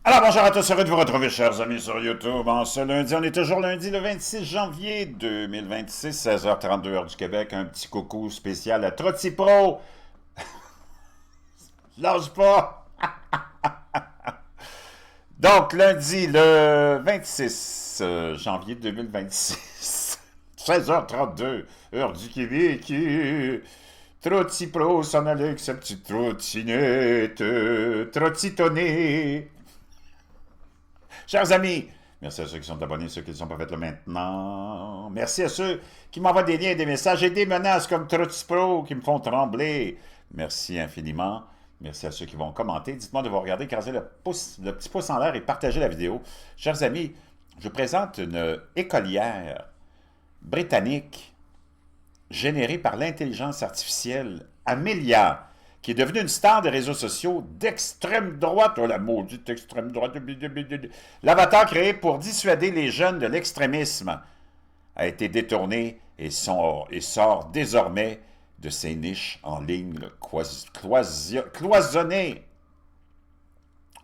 Alors bonjour à tous, heureux de vous retrouver chers amis sur YouTube en ce lundi. On est toujours lundi le 26 janvier 2026, 16h32 heure du Québec. Un petit coucou spécial à Trotti Pro. Lâche pas! Donc lundi le 26 janvier 2026, 16h32 heure du Québec. Trotti Pro s'en allait avec sa petite trottinette, trottitonnée. Chers amis, merci à ceux qui sont abonnés, ceux qui ne sont pas fait là maintenant. Merci à ceux qui m'envoient des liens, des messages et des menaces comme Trotsy Pro qui me font trembler. Merci infiniment. Merci à ceux qui vont commenter. Dites-moi de vous regarder, casez le petit pouce en l'air et partagez la vidéo. Chers amis, je vous présente une écolière britannique générée par l'intelligence artificielle Amelia, qui est devenue une star des réseaux sociaux d'extrême droite. Oh, la maudite extrême droite. L'avatar créé pour dissuader les jeunes de l'extrémisme a été détourné et sort désormais de ses niches en ligne cloisonnées.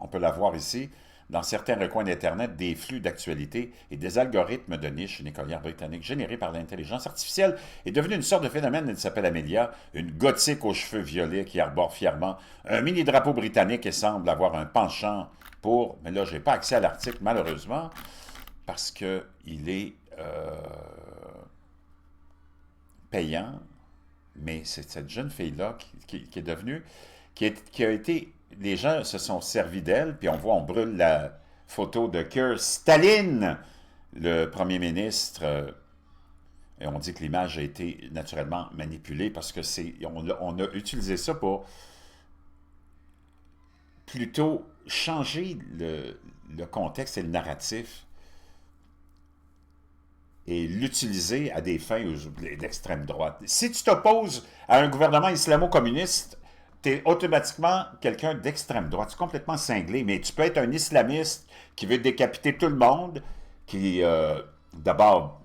On peut la voir ici. Dans certains recoins d'Internet, des flux d'actualité et des algorithmes de niche, une écolière britannique générée par l'intelligence artificielle, est devenue une sorte de phénomène. Elle s'appelle Amelia, une gothique aux cheveux violets qui arbore fièrement un mini-drapeau britannique et semble avoir un penchant pour... Mais là, je n'ai pas accès à l'article, malheureusement, parce qu'il est payant, mais c'est cette jeune fille-là qui est devenue... qui a été... Les gens se sont servis d'elle, puis on brûle la photo de Keir Stalin, le premier ministre, et on dit que l'image a été naturellement manipulée parce que on a utilisé ça pour plutôt changer le contexte et le narratif et l'utiliser à des fins d'extrême droite. Si tu t'opposes à un gouvernement islamo-communiste, tu es automatiquement quelqu'un d'extrême droite. C'est complètement cinglé, mais tu peux être un islamiste qui veut décapiter tout le monde, qui, d'abord,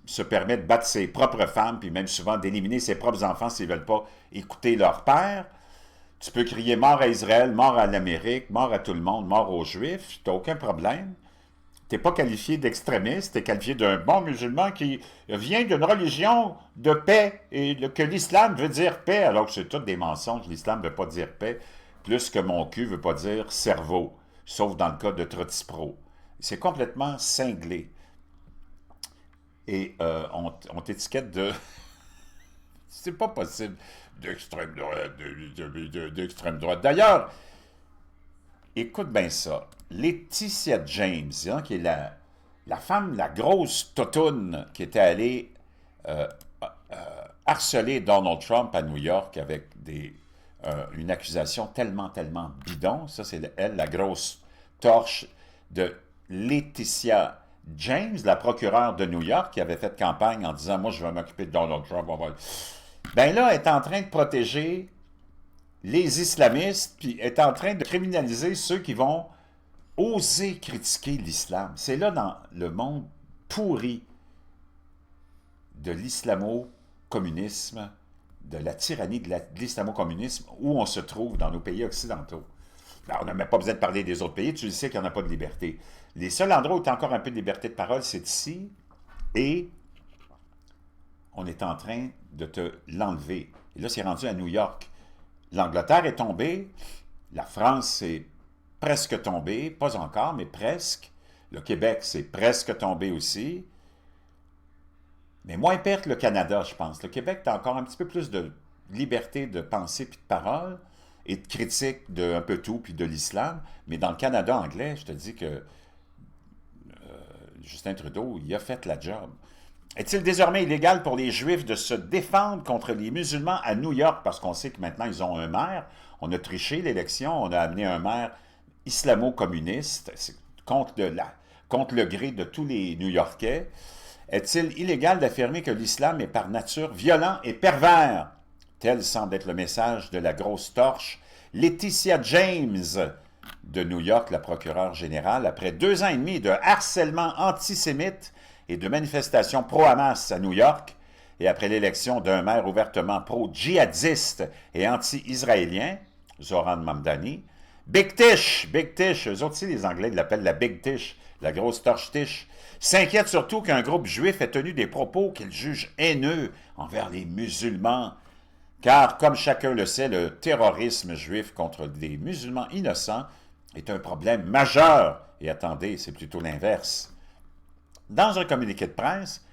se permet de battre ses propres femmes, puis même souvent d'éliminer ses propres enfants s'ils ne veulent pas écouter leur père. Tu peux crier mort à Israël, mort à l'Amérique, mort à tout le monde, mort aux Juifs. Tu n'as aucun problème. Tu n'es pas qualifié d'extrémiste, tu es qualifié d'un bon musulman qui vient d'une religion de paix et que l'islam veut dire paix, alors que c'est tout des mensonges. L'islam ne veut pas dire paix, plus que mon cul ne veut pas dire cerveau, sauf dans le cas de Trotsy Pro. C'est complètement cinglé. Et on t'étiquette de... c'est pas possible d'extrême droite, d'extrême droite. D'ailleurs, écoute bien ça. Laetitia James, hein, qui est la femme, la grosse totoune qui était allée harceler Donald Trump à New York avec une accusation tellement bidon. Ça, c'est elle, la grosse torche de Laetitia James, la procureure de New York, qui avait fait campagne en disant « Moi, je vais m'occuper de Donald Trump. » Ben là, elle est en train de protéger les islamistes, puis est en train de criminaliser ceux qui vont oser critiquer l'islam. C'est là, dans le monde pourri de l'islamo-communisme, de la tyrannie de l'islamo-communisme, où on se trouve dans nos pays occidentaux. Alors, on n'a même pas besoin de parler des autres pays, tu le sais qu'il n'y en a pas de liberté. Les seuls endroits où il y a encore un peu de liberté de parole, c'est ici, et on est en train de te l'enlever. Et là, c'est rendu à New York. L'Angleterre est tombée, la France est presque tombée, pas encore, mais presque. Le Québec, c'est presque tombé aussi. Mais moins pire que le Canada, je pense. Le Québec, tu as encore un petit peu plus de liberté de pensée puis de parole et de critique de un peu tout puis de l'islam. Mais dans le Canada anglais, je te dis que Justin Trudeau, il a fait la job. Est-il désormais illégal pour les Juifs de se défendre contre les musulmans à New York, parce qu'on sait que maintenant ils ont un maire, on a triché l'élection, on a amené un maire islamo-communiste, contre le gré de tous les New-Yorkais. Est-il illégal d'affirmer que l'islam est par nature violent et pervers? Tel semble être le message de la grosse torche Laetitia James de New York, la procureure générale, après 2 ans et demi de harcèlement antisémite et de manifestations pro-Hamas à New York, et après l'élection d'un maire ouvertement pro-djihadiste et anti-israélien, Zoran Mamdani, Big Tish, eux autres aussi, les Anglais l'appellent la Big Tish, la grosse torche Tish, s'inquiète surtout qu'un groupe juif ait tenu des propos qu'il juge haineux envers les musulmans. Car, comme chacun le sait, le terrorisme juif contre des musulmans innocents est un problème majeur. Et attendez, c'est plutôt l'inverse. Dans un communiqué de presse,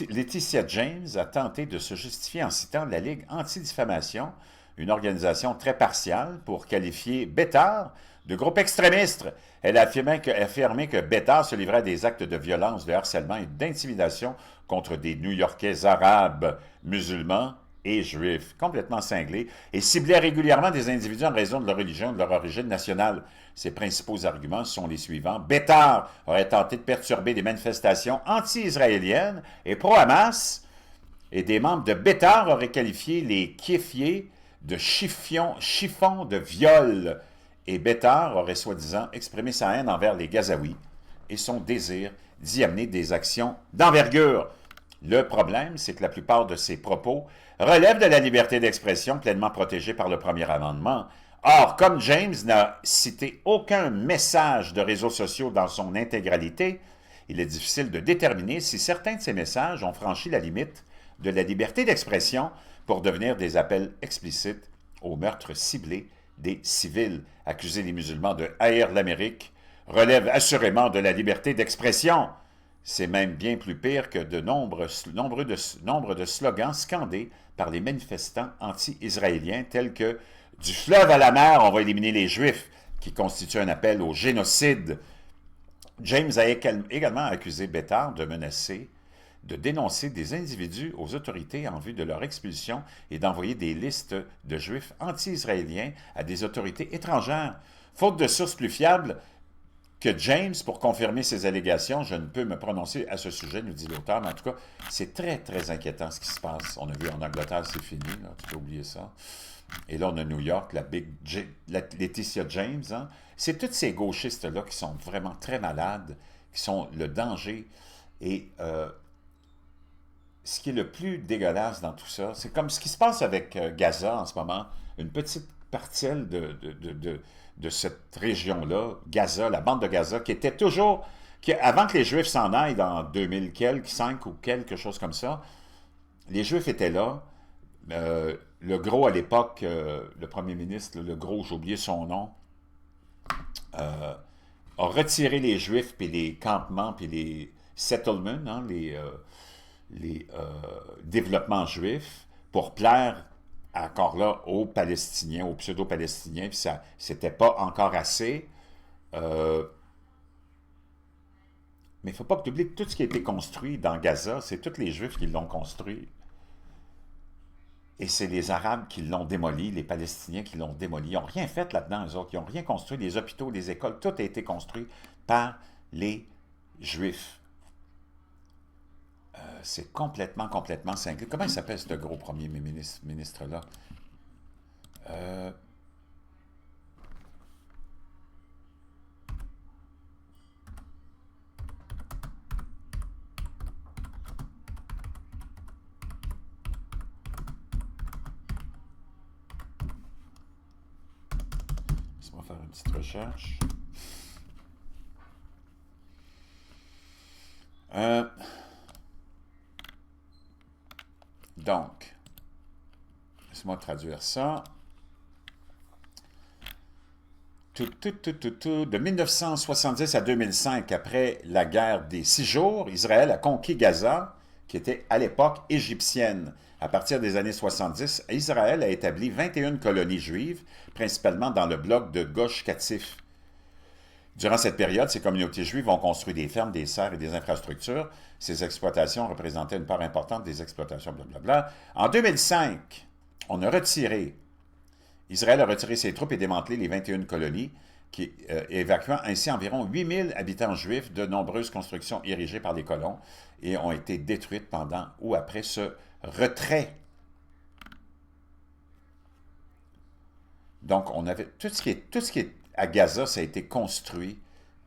Laetitia James a tenté de se justifier en citant la Ligue anti-diffamation, une organisation très partiale, pour qualifier Bétard de groupe extrémiste. Elle a affirmé que Bétard se livrait à des actes de violence, de harcèlement et d'intimidation contre des New-Yorkais arabes, musulmans et juifs, complètement cinglés, et ciblait régulièrement des individus en raison de leur religion et de leur origine nationale. Ses principaux arguments sont les suivants. Bétard aurait tenté de perturber des manifestations anti-israéliennes et pro-Hamas, et des membres de Bétard auraient qualifié les Kiefiers de chiffons de viol, et Bétard aurait soi-disant exprimé sa haine envers les Gazaouis et son désir d'y amener des actions d'envergure. Le problème, c'est que la plupart de ces propos relèvent de la liberté d'expression pleinement protégée par le premier amendement. Or, comme James n'a cité aucun message de réseaux sociaux dans son intégralité, il est difficile de déterminer si certains de ces messages ont franchi la limite de la liberté d'expression pour devenir des appels explicites au meurtre ciblé des civils. Accuser les musulmans de haïr l'Amérique relève assurément de la liberté d'expression. C'est même bien plus pire que de nombre de slogans scandés par les manifestants anti-israéliens tels que « Du fleuve à la mer, on va éliminer les Juifs », qui constitue un appel au génocide. James a également accusé Bétard de menacer, de dénoncer des individus aux autorités en vue de leur expulsion et d'envoyer des listes de Juifs anti-israéliens à des autorités étrangères. Faute de sources plus fiables que James, pour confirmer ces allégations, je ne peux me prononcer à ce sujet, nous dit l'auteur, mais en tout cas, c'est très, très inquiétant ce qui se passe. On a vu en Angleterre, c'est fini, là, tu peux oublier ça. Et là, on a New York, la Laetitia James. Hein? C'est tous ces gauchistes-là qui sont vraiment très malades, qui sont le danger. Et ce qui est le plus dégueulasse dans tout ça, c'est comme ce qui se passe avec Gaza en ce moment, une petite partielle de cette région-là, Gaza, la bande de Gaza, qui était toujours, avant que les Juifs s'en aillent dans 2000 quelques, 5 ou quelque chose comme ça, les Juifs étaient là. Le gros, à l'époque, le premier ministre, le gros, j'ai oublié son nom, a retiré les Juifs, puis les campements, puis les settlements, hein, les développements juifs, pour plaire encore là aux Palestiniens, aux pseudo-Palestiniens, puis ça, c'était pas encore assez. Mais il ne faut pas que tu oublies que tout ce qui a été construit dans Gaza, c'est tous les Juifs qui l'ont construit. Et c'est les Arabes qui l'ont démoli, les Palestiniens qui l'ont démoli. Ils n'ont rien fait là-dedans, eux autres. Ils n'ont rien construit. Les hôpitaux, les écoles, tout a été construit par les Juifs. C'est complètement cinglé. Comment il s'appelle, ce gros premier ministre-là? Laisse-moi faire une petite recherche. Donc, laisse-moi traduire ça. De 1970 à 2005, après la guerre des 6 jours, Israël a conquis Gaza, qui était à l'époque égyptienne. À partir des années 70, Israël a établi 21 colonies juives, principalement dans le bloc de Gush Katif. Durant cette période, ces communautés juives ont construit des fermes, des serres et des infrastructures. Ces exploitations représentaient une part importante des exploitations, blablabla. En 2005, Israël a retiré ses troupes et démantelé les 21 colonies, évacuant ainsi environ 8000 habitants juifs. De nombreuses constructions érigées par les colons et ont été détruites pendant ou après ce retrait. Donc, on avait tout ce qui est à Gaza, ça a été construit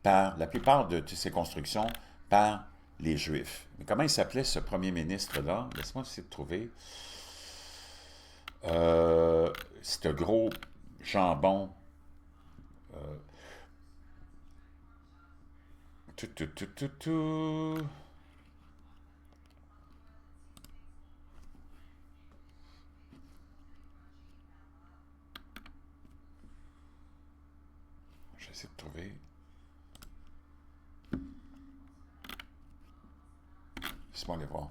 par, la plupart de toutes ces constructions, par les Juifs. Mais comment il s'appelait ce premier ministre-là? Laisse-moi essayer de trouver. C'est un gros jambon. Tout, tout, tout, tout, tout. Je vais essayer de trouver. Laisse-moi aller voir.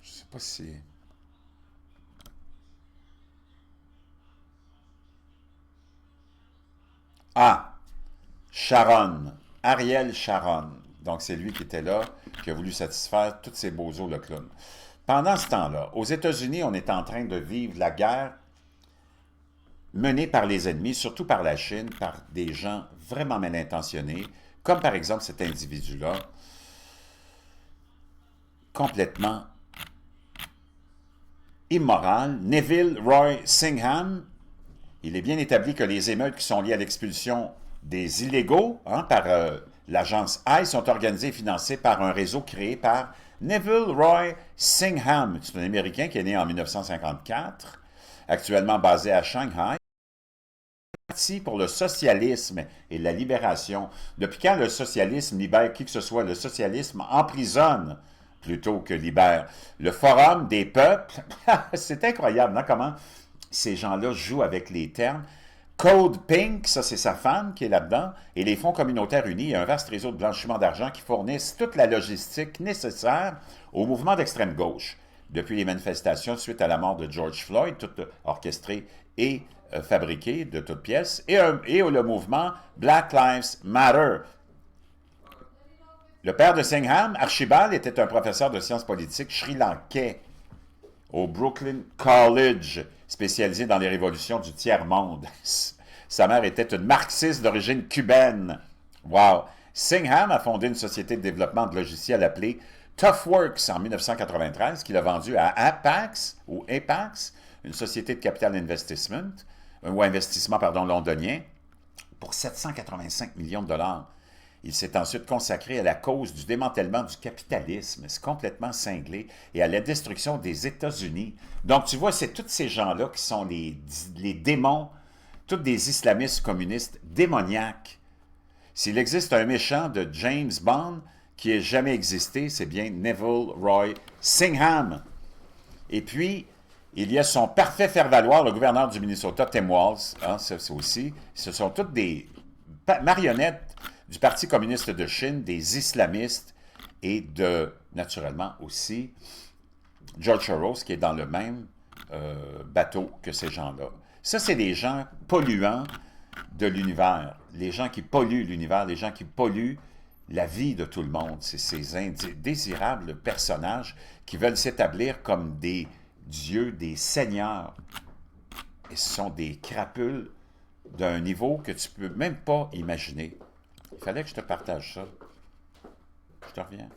Je sais pas si... Ah! Sharon. Ariel Sharon. Donc, c'est lui qui était là, qui a voulu satisfaire tous ces bozos, le clown. Pendant ce temps-là, aux États-Unis, on est en train de vivre la guerre menée par les ennemis, surtout par la Chine, par des gens vraiment mal intentionnés, comme par exemple cet individu-là, complètement immoral, Neville Roy Singham. Il est bien établi que les émeutes qui sont liées à l'expulsion des illégaux par l'agence ICE sont organisées et financées par un réseau créé par Neville Roy Singham. C'est un Américain qui est né en 1954, actuellement basé à Shanghai. Parti pour le socialisme et la libération. Depuis quand le socialisme libère qui que ce soit? Le socialisme emprisonne plutôt que libère. Le Forum des peuples, c'est incroyable, non? Comment ces gens-là jouent avec les termes. Code Pink, ça c'est sa femme qui est là-dedans, et les fonds communautaires unis, un vaste réseau de blanchiment d'argent qui fournissent toute la logistique nécessaire au mouvement d'extrême gauche. Depuis les manifestations suite à la mort de George Floyd, toutes orchestrées et fabriquées de toutes pièces, et le mouvement Black Lives Matter. Le père de Singham, Archibald, était un professeur de sciences politiques sri-lankais au Brooklyn College, spécialisé dans les révolutions du tiers-monde. Sa mère était une marxiste d'origine cubaine. Wow! Singham a fondé une société de développement de logiciels appelée ToughWorks en 1993, qu'il a vendue à Apax, une société de capital investissement londonien, pour 785 millions de dollars. Il s'est ensuite consacré à la cause du démantèlement du capitalisme, c'est complètement cinglé, et à la destruction des États-Unis. Donc, tu vois, c'est tous ces gens-là qui sont les démons, tous des islamistes communistes démoniaques. S'il existe un méchant de James Bond qui ait jamais existé, c'est bien Neville Roy Singham. Et puis, il y a son parfait faire-valoir, le gouverneur du Minnesota, Tim Walz, ça aussi. Ce sont toutes des marionnettes du Parti communiste de Chine, des islamistes et naturellement aussi, George Soros, qui est dans le même bateau que ces gens-là. Ça, c'est des gens polluants de l'univers. Les gens qui polluent l'univers, les gens qui polluent la vie de tout le monde. C'est ces indésirables personnages qui veulent s'établir comme des dieux, des seigneurs. Et ce sont des crapules d'un niveau que tu ne peux même pas imaginer. Il fallait que je te partage ça. Je te reviens.